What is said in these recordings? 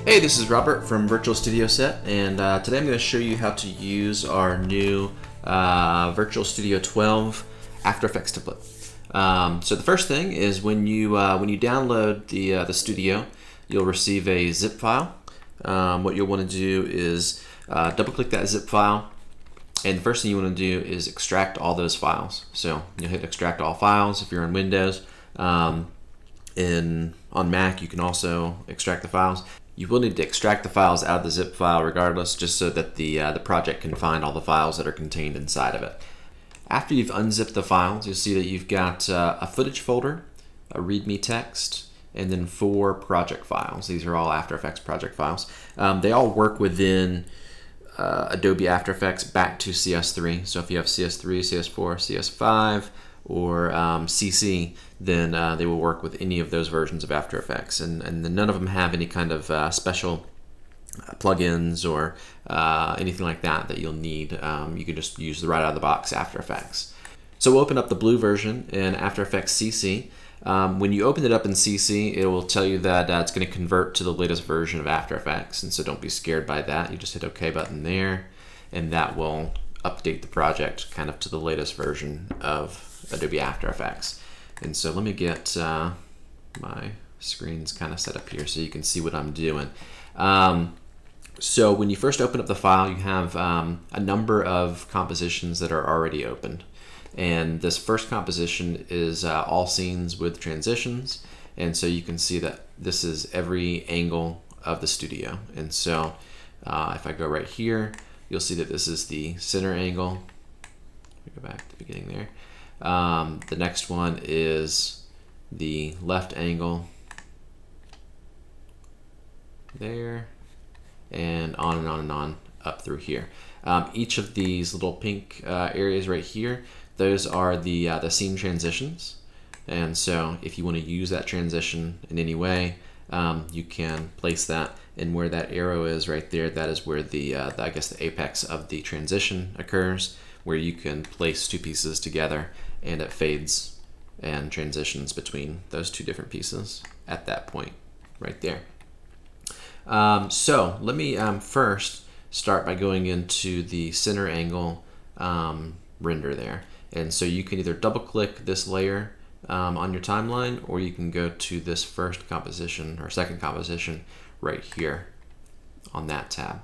Hey, this is Robert from Virtual Studio Set, and today I'm going to show you how to use our new Virtual Studio 12 After Effects template. So the first thing is when you download the studio, you'll receive a zip file. What you'll want to do is double-click that zip file, and the first thing you want to do is extract all those files. So you'll hit Extract All Files if you're on Windows. On Mac, you can also extract the files. You will need to extract the files out of the zip file regardless, just so that the project can find all the files that are contained inside of it. After you've unzipped the files, you'll see that you've got a footage folder, a README text, and then 4 project files. These are all After Effects project files. They all work within Adobe After Effects back to CS3. So if you have CS3, CS4, CS5, or CC, then they will work with any of those versions of After Effects, and none of them have any kind of special plugins or anything like that you'll need. You can just use the right out of the box After Effects. So we'll open up the blue version in After Effects CC. When you open it up in CC, it will tell you that it's going to convert to the latest version of After Effects, and so don't be scared by that. You just hit OK button there, and that will update the project kind of to the latest version of Adobe After Effects. And so let me get my screens kind of set up here so you can see what I'm doing. So when you first open up the file, you have a number of compositions that are already opened. And this first composition is all scenes with transitions. And so you can see that this is every angle of the studio. And so if I go right here, you'll see that this is the center angle. Let me go back to the beginning there. The next one is the left angle there, and on and on and on up through here. Each of these little pink areas right here, those are the scene transitions. And so if you want to use that transition in any way, you can place that, and where that arrow is right there, that is where I guess the apex of the transition occurs, where you can place 2 pieces together and it fades and transitions between those 2 different pieces at that point right there. So let me first start by going into the center angle render there. And so you can either double click this layer on your timeline, or you can go to this first composition or second composition right here on that tab.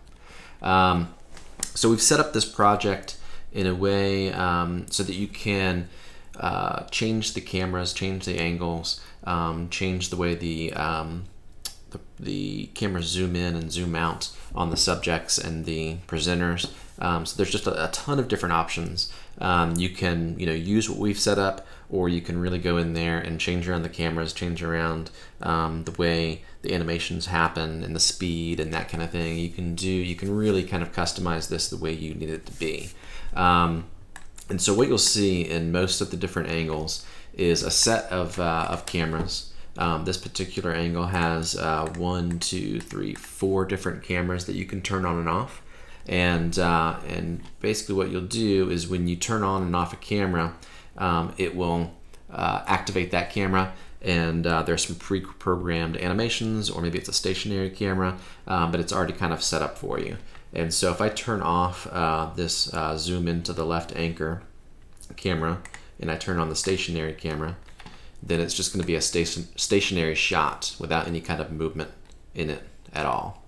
So we've set up this project in a way so that you can change the cameras, change the angles, change the way the cameras zoom in and zoom out on the subjects and the presenters. So there's just a ton of different options. You can use what we've set up, or you can really go in there and change around the cameras, change around the way the animations happen and the speed and that kind of thing. You can really kind of customize this the way you need it to be. And so what you'll see in most of the different angles is a set of cameras. This particular angle has 1, 2, 3, 4 different cameras that you can turn on and off. And basically what you'll do is when you turn on and off a camera, it will activate that camera, and there's some pre-programmed animations, or maybe it's a stationary camera, but it's already kind of set up for you. And so if I turn off this zoom into the left anchor camera, and I turn on the stationary camera, then it's just going to be a stationary shot without any kind of movement in it at all.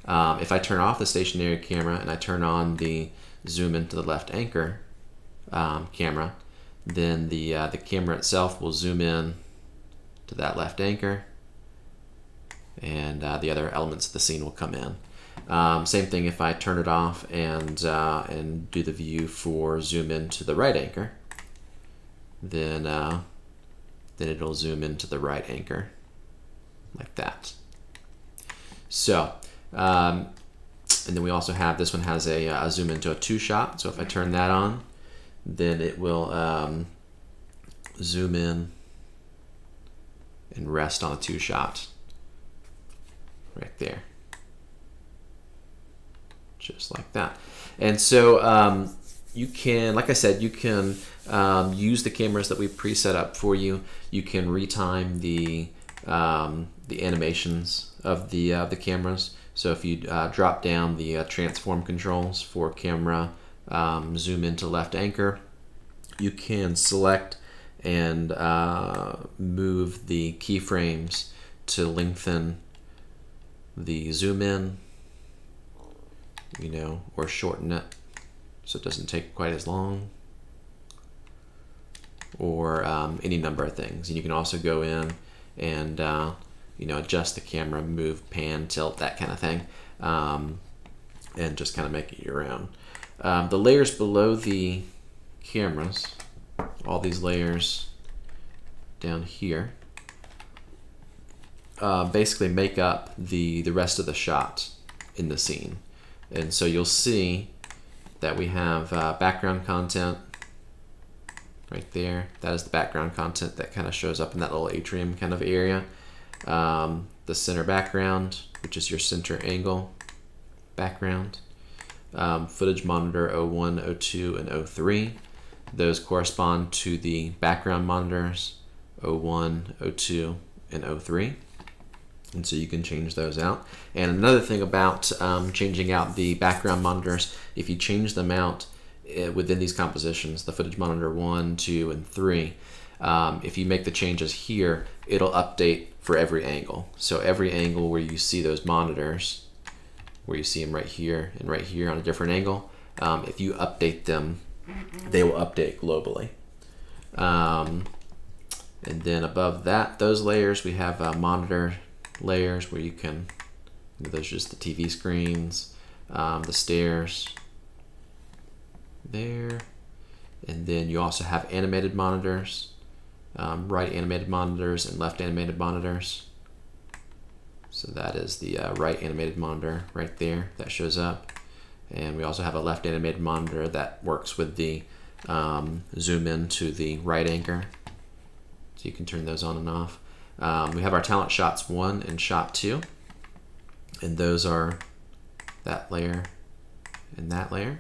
If I turn off the stationary camera and I turn on the zoom into the left anchor camera, then the camera itself will zoom in to that left anchor, and the other elements of the scene will come in. Same thing if I turn it off and do the view for zoom into the right anchor, then it'll zoom into the right anchor like that. So, and then we also have, this one has a zoom into a 2 shot. So if I turn that on, then it will zoom in and rest on a 2 shot right there. Just like that. And so you can, like I said, you can use the cameras that we pre-set up for you. You can retime the the animations of the cameras. So if you drop down the transform controls for camera zoom into left anchor, you can select and move the keyframes to lengthen the zoom in, or shorten it so it doesn't take quite as long, or any number of things. And you can also go in and adjust the camera, move, pan, tilt, that kind of thing, and just kind of make it your own. The layers below the cameras, all these layers down here, basically make up the rest of the shot in the scene. And so you'll see that we have background content right there. That is the background content that kind of shows up in that little atrium kind of area. The center background, which is your center angle background. Footage monitor 01, 02, and 03. Those correspond to the background monitors 01, 02, and 03. And so you can change those out. And another thing about changing out the background monitors, if you change them out within these compositions, the footage monitor 1, 2, and 3, if you make the changes here, it'll update for every angle. So every angle where you see those monitors, where you see them right here and right here on a different angle, if you update them, they will update globally. And then above that, those layers, we have monitor layers where you can, those are just the TV screens, the stairs there. And then you also have animated monitors, right animated monitors and left animated monitors. So that is the right animated monitor right there that shows up. And we also have a left animated monitor that works with the zoom in to the right anchor. So you can turn those on and off. We have our talent shots 1 and shot 2. And those are that layer and that layer.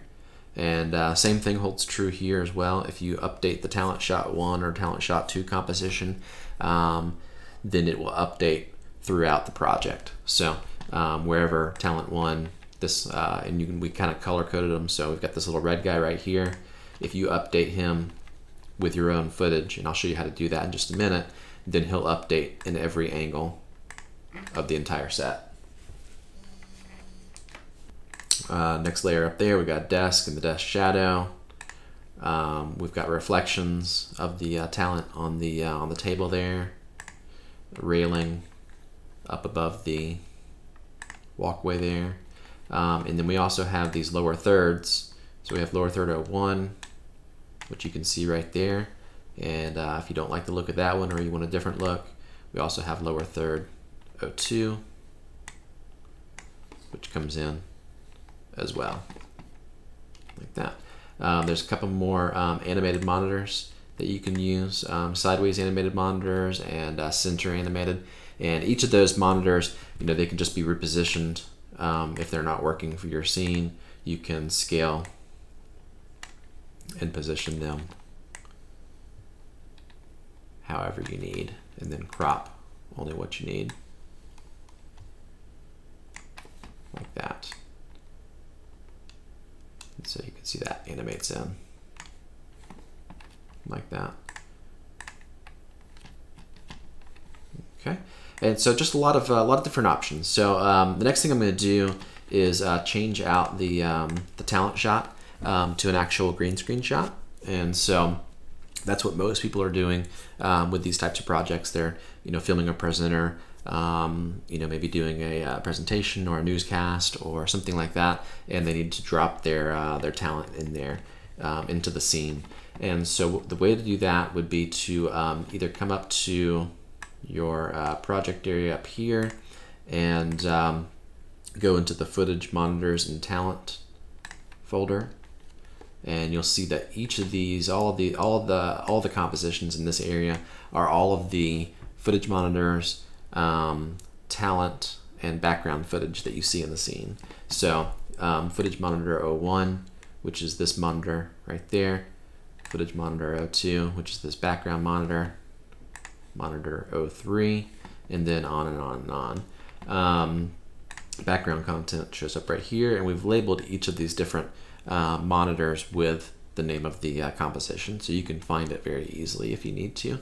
And same thing holds true here as well. If you update the talent shot 1 or talent shot 2 composition, then it will update throughout the project. So wherever talent 1, this and we kind of color coded them. So we've got this little red guy right here. If you update him with your own footage, and I'll show you how to do that in just a minute, then he'll update in every angle of the entire set. Next layer up there, we got desk and the desk shadow. We've got reflections of the talent on the table there, railing up above the walkway there. And then we also have these lower thirds. So we have lower third 01, which you can see right there. And if you don't like the look of that one, or you want a different look, we also have lower third 02, which comes in as well, like that. There's a couple more animated monitors that you can use, sideways animated monitors and center animated. And each of those monitors, they can just be repositioned. If they're not working for your scene, you can scale and position them however you need, and then crop only what you need, like that. And so you can see that animates in like that. Okay, and so just a lot of different options. So the next thing I'm going to do is change out the talent shot to an actual green screen shot, and so that's what most people are doing with these types of projects. They're filming a presenter, maybe doing a presentation or a newscast or something like that, and they need to drop their talent in there into the scene. And so the way to do that would be to either come up to your project area up here and go into the footage, monitors, and talent folder. And you'll see that each of these, all the compositions in this area are all of the footage monitors, talent, and background footage that you see in the scene. So footage monitor 01, which is this monitor right there. Footage monitor 02, which is this background monitor. Monitor 03, and then on and on and on. Background content shows up right here, and we've labeled each of these different monitors with the name of the composition, so you can find it very easily if you need to.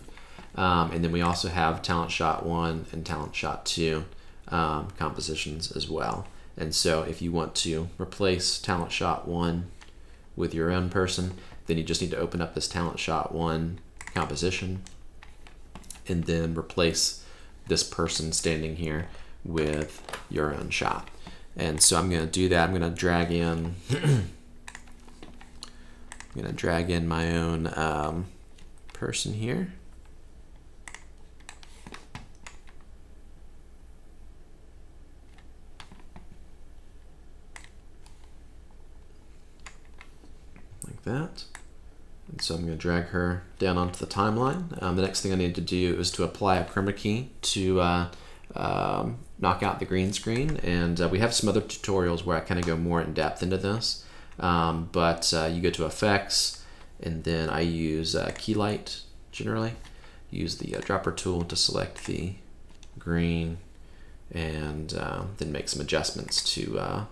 And then we also have talent shot 1 and talent shot 2 compositions as well. And so if you want to replace talent shot 1 with your own person, then you just need to open up this talent shot 1 composition and then replace this person standing here with your own shot. And so I'm going to do that. I'm going to drag in my own person here. Like that. And so I'm going to drag her down onto the timeline. The next thing I need to do is to apply a chroma key to knock out the green screen. And we have some other tutorials where I kind of go more in depth into this. But you go to Effects, and then I use Key Light generally. Use the dropper tool to select the green, and then make some adjustments to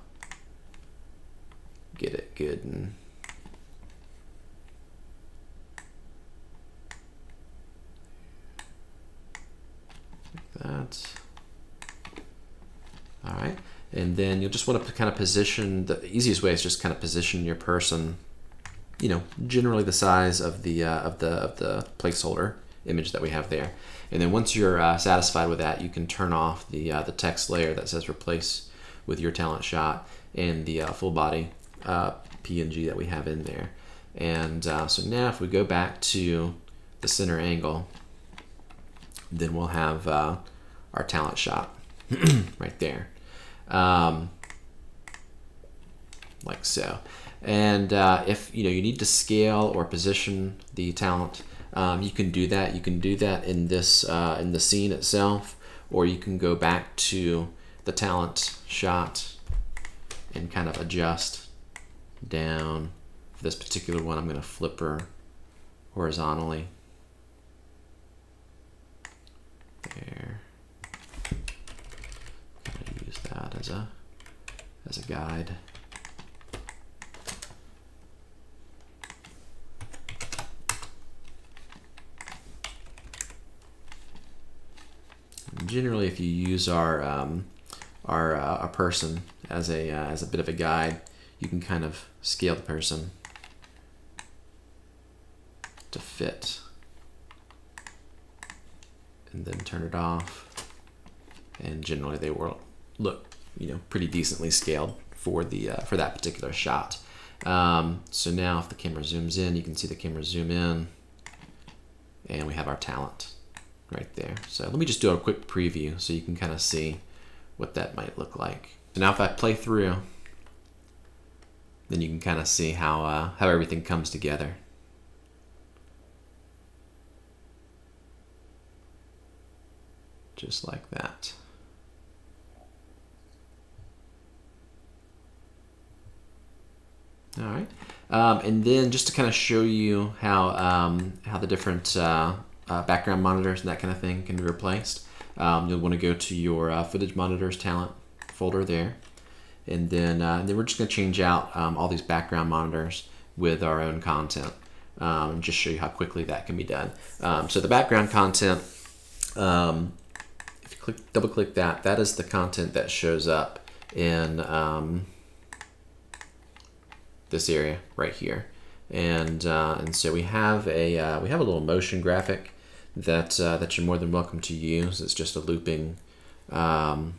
get it good and that. All right, and then you'll just want to kind of position, the easiest way is just kind of position your person, you know, generally the size of the placeholder image that we have there. And then once you're satisfied with that, you can turn off the text layer that says replace with your talent shot and the full body PNG that we have in there. And so now if we go back to the center angle, then we'll have our talent shot right there, like so. And if you need to scale or position the talent, you can do that. You can do that in this in the scene itself, or you can go back to the talent shot and kind of adjust down. For this particular one, I'm going to flip her horizontally. There. I'm going to use that as a guide. Generally, if you use our person as a bit of a guide, you can kind of scale the person to fit, and then turn it off. And generally, they will look, pretty decently scaled for the for that particular shot. So now, if the camera zooms in, you can see the camera zoom in, and we have our talent right there. So let me just do a quick preview so you can kind of see what that might look like. So now if I play through, then you can kind of see how everything comes together. Just like that. All right, and then just to kind of show you how the different background monitors and that kind of thing can be replaced. You'll want to go to your footage monitors talent folder there, and then we're just going to change out all these background monitors with our own content, and just show you how quickly that can be done. So the background content, if you double click that, that is the content that shows up in this area right here, and so we have a little motion graphic that you're more than welcome to use. It's just a looping, kind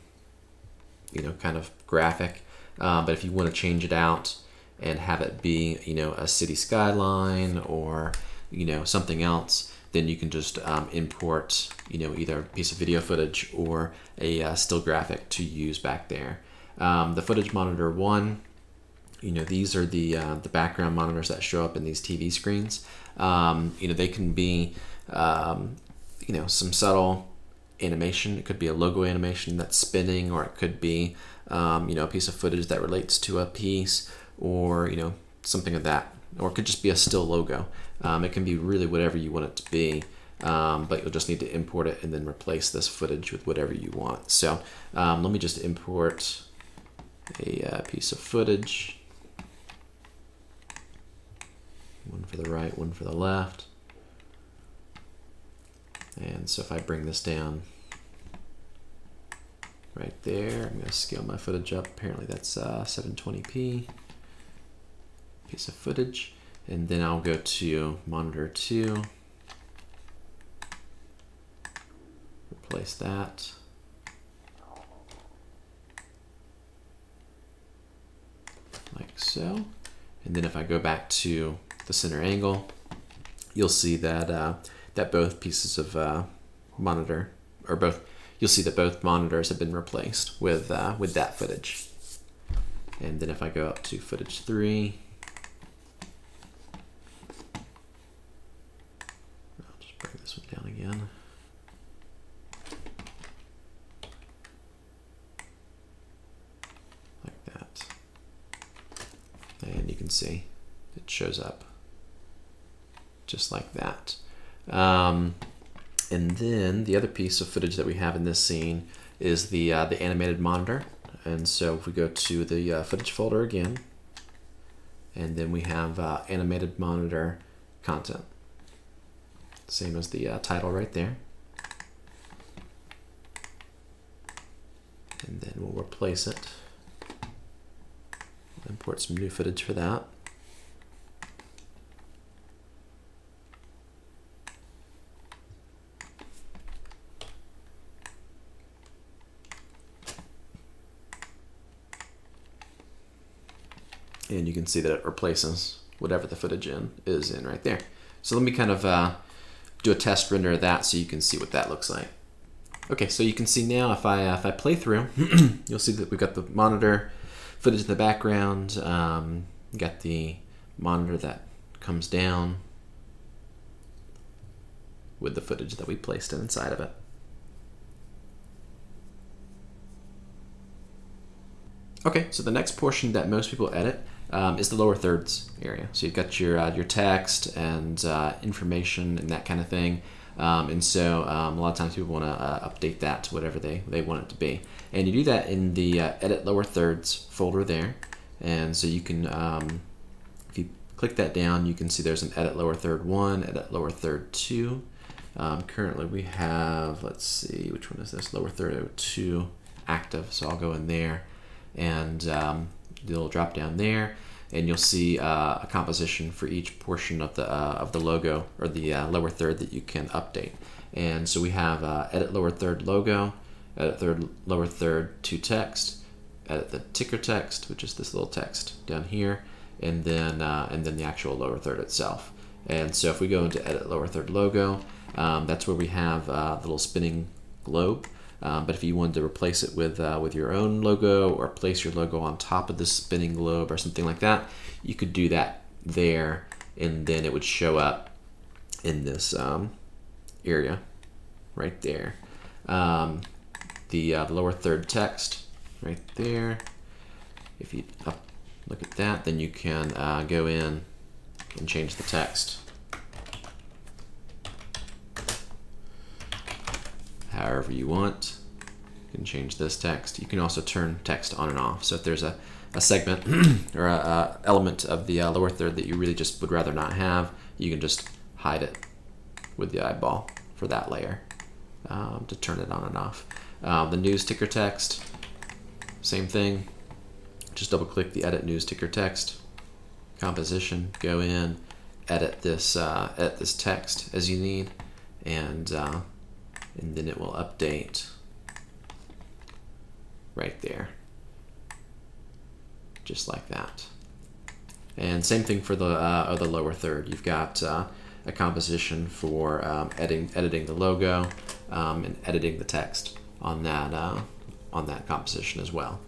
of graphic. But if you want to change it out and have it be, a city skyline or, something else, then you can just import, either a piece of video footage or a still graphic to use back there. The footage monitor 1. These are the background monitors that show up in these TV screens. They can be, some subtle animation. It could be a logo animation that's spinning, or it could be, a piece of footage that relates to a piece, or, something of that. Or it could just be a still logo. It can be really whatever you want it to be. but you'll just need to import it and then replace this footage with whatever you want. So let me just import a piece of footage. One for the right, one for the left. And so if I bring this down right there, I'm going to scale my footage up. Apparently that's 720p piece of footage. And then I'll go to monitor 2, replace that. Like so. And then if I go back to the center angle, you'll see that that both pieces of monitor, or both, you'll see that both monitors have been replaced with that footage. And then if I go up to footage 3, I'll just bring this one down again. Like that. And you can see it shows up just like that. And then the other piece of footage that we have in this scene is the animated monitor. And so if we go to the footage folder again, and then we have animated monitor content. Same as the title right there. And then we'll replace it. Import some new footage for that. And you can see that it replaces whatever the footage is in right there. So let me kind of do a test render of that so you can see what that looks like. Okay, so you can see now if I play through, you'll see that we've got the monitor footage in the background, got the monitor that comes down with the footage that we placed inside of it. Okay, so the next portion that most people edit is the lower thirds area. So you've got your text and information and that kind of thing. And so a lot of times people want to update that to whatever they want it to be. And you do that in the Edit Lower Thirds folder there. And so you can, if you click that down, you can see there's an Edit Lower Third 1, Edit Lower Third 2. Currently we have, let's see, which one is this? Lower Third 2 active. So I'll go in there and you'll drop down there and you'll see a composition for each portion of the logo or the lower third that you can update. And so we have Edit Lower Third Logo, Edit Lower Third to Text, Edit the ticker text, which is this little text down here, and then the actual lower third itself. And so if we go into Edit Lower Third Logo, that's where we have the little spinning globe. But if you wanted to replace it with your own logo or place your logo on top of the spinning globe or something like that, you could do that there, and then it would show up in this area right there. The lower third text right there. If you look at that, then you can go in and change the text however you want. You can change this text. You can also turn text on and off. So if there's a segment or a element of the lower third that you really just would rather not have, you can just hide it with the eyeball for that layer to turn it on and off. The news ticker text, same thing. Just double click the Edit News Ticker Text composition, go in, edit this text as you need, and then it will update right there, just like that. And same thing for the lower third. You've got a composition for editing the logo and editing the text on that composition as well.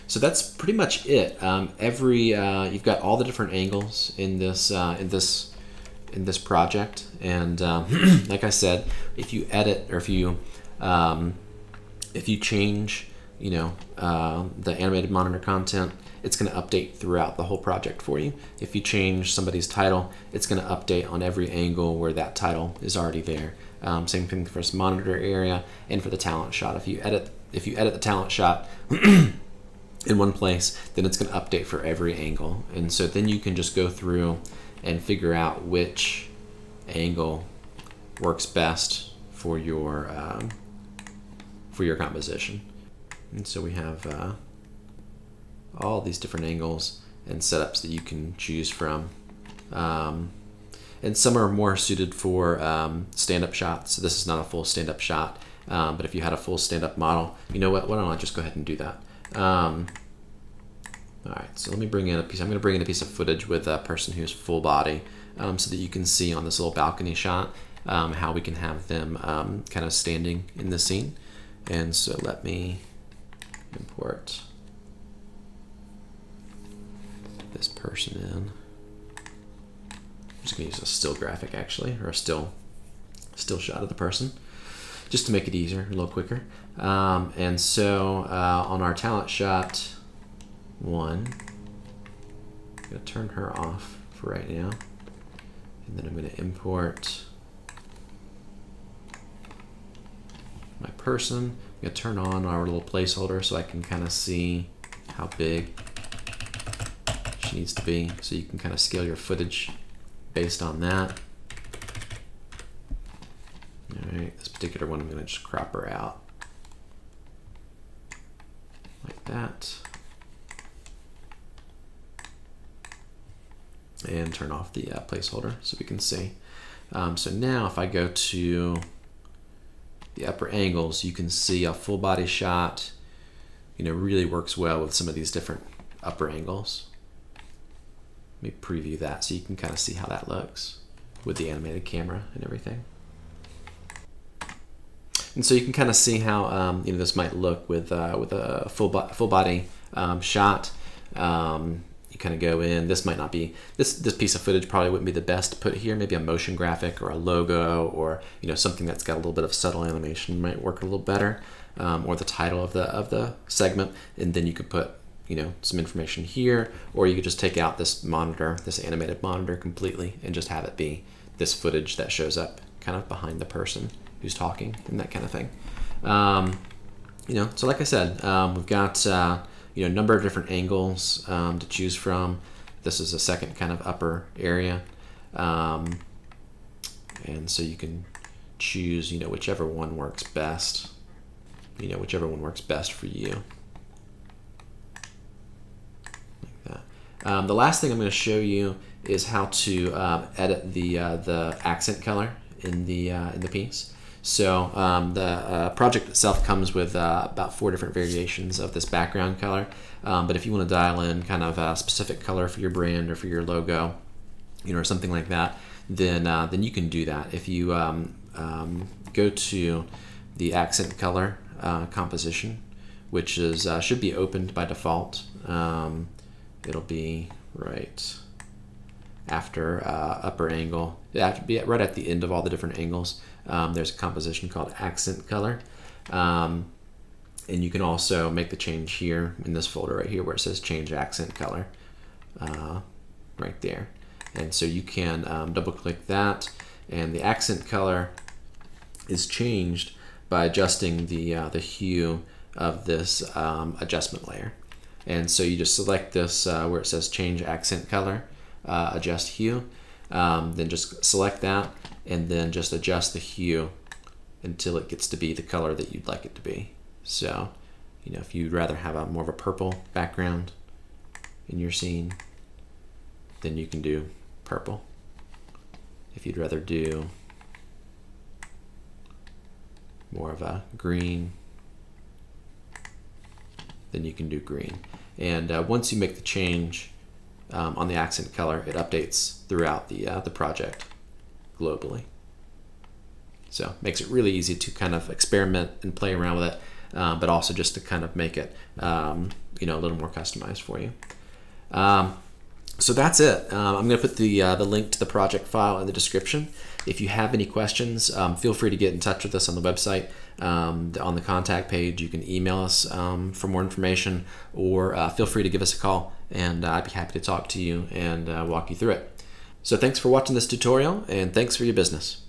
So that's pretty much it. You've got all the different angles in this project, and like I said, if you edit or if you change the animated monitor content, it's going to update throughout the whole project for you. If you change somebody's title, it's going to update on every angle where that title is already there. Same thing for this monitor area and for the talent shot. If you edit the talent shot in one place, then it's going to update for every angle. And so then you can just go through and figure out which angle works best for your composition. And so we have all these different angles and setups that you can choose from. And some are more suited for stand-up shots. So this is not a full stand-up shot, but if you had a full stand-up model, you know what, why don't I just go ahead and do that? All right, so let me bring in a piece. I'm going to bring in a piece of footage with a person who's full body, so that you can see on this little balcony shot how we can have them kind of standing in the scene. And so let me import this person in. I'm just going to use a still graphic actually, or a still shot of the person, just to make it easier, a little quicker. And so on our talent shot 1, I'm going to turn her off for right now, and then I'm going to import my person. I'm going to turn on our little placeholder so I can kind of see how big she needs to be, so you can kind of scale your footage based on that. All right, this particular one I'm going to just crop her out like that, and turn off the placeholder so we can see. So now if I go to the upper angles, you can see a full body shot, really works well with some of these different upper angles. Let me preview that so you can kind of see how that looks with the animated camera and everything. And so you can kind of see how this might look with a full body shot. You kind of go in. This might not be this piece of footage probably wouldn't be the best to put here. Maybe a motion graphic or a logo, or something that's got a little bit of subtle animation might work a little better, or the title of the segment, and then you could put some information here, or you could just take out this monitor, this animated monitor completely, and just have it be this footage that shows up kind of behind the person who's talking and that kind of thing. So like I said, we've got a number of different angles to choose from. This is a second kind of upper area, and so you can choose whichever one works best. Whichever one works best for you. The last thing I'm going to show you is how to edit the accent color in the piece. So the project itself comes with about 4 different variations of this background color. But if you want to dial in kind of a specific color for your brand or for your logo, or something like that, then you can do that. If you go to the accent color composition, which is should be opened by default. It'll be right after upper angle. It have to be right at the end of all the different angles. There's a composition called accent color, and you can also make the change here in this folder right here where it says change accent color, right there. And so you can double click that, and the accent color is changed by adjusting the hue of this adjustment layer. And so you just select this where it says change accent color, adjust hue, then just select that, and then just adjust the hue until it gets to be the color that you'd like it to be. So, if you'd rather have more of a purple background in your scene, then you can do purple. If you'd rather do more of a green, then you can do green. And once you make the change on the accent color, it updates throughout the project globally. So makes it really easy to kind of experiment and play around with it, but also just to kind of make it a little more customized for you. So that's it. I'm going to put the link to the project file in the description. If you have any questions, feel free to get in touch with us on the website. On the contact page, you can email us for more information, or feel free to give us a call, and I'd be happy to talk to you and walk you through it. So thanks for watching this tutorial, and thanks for your business.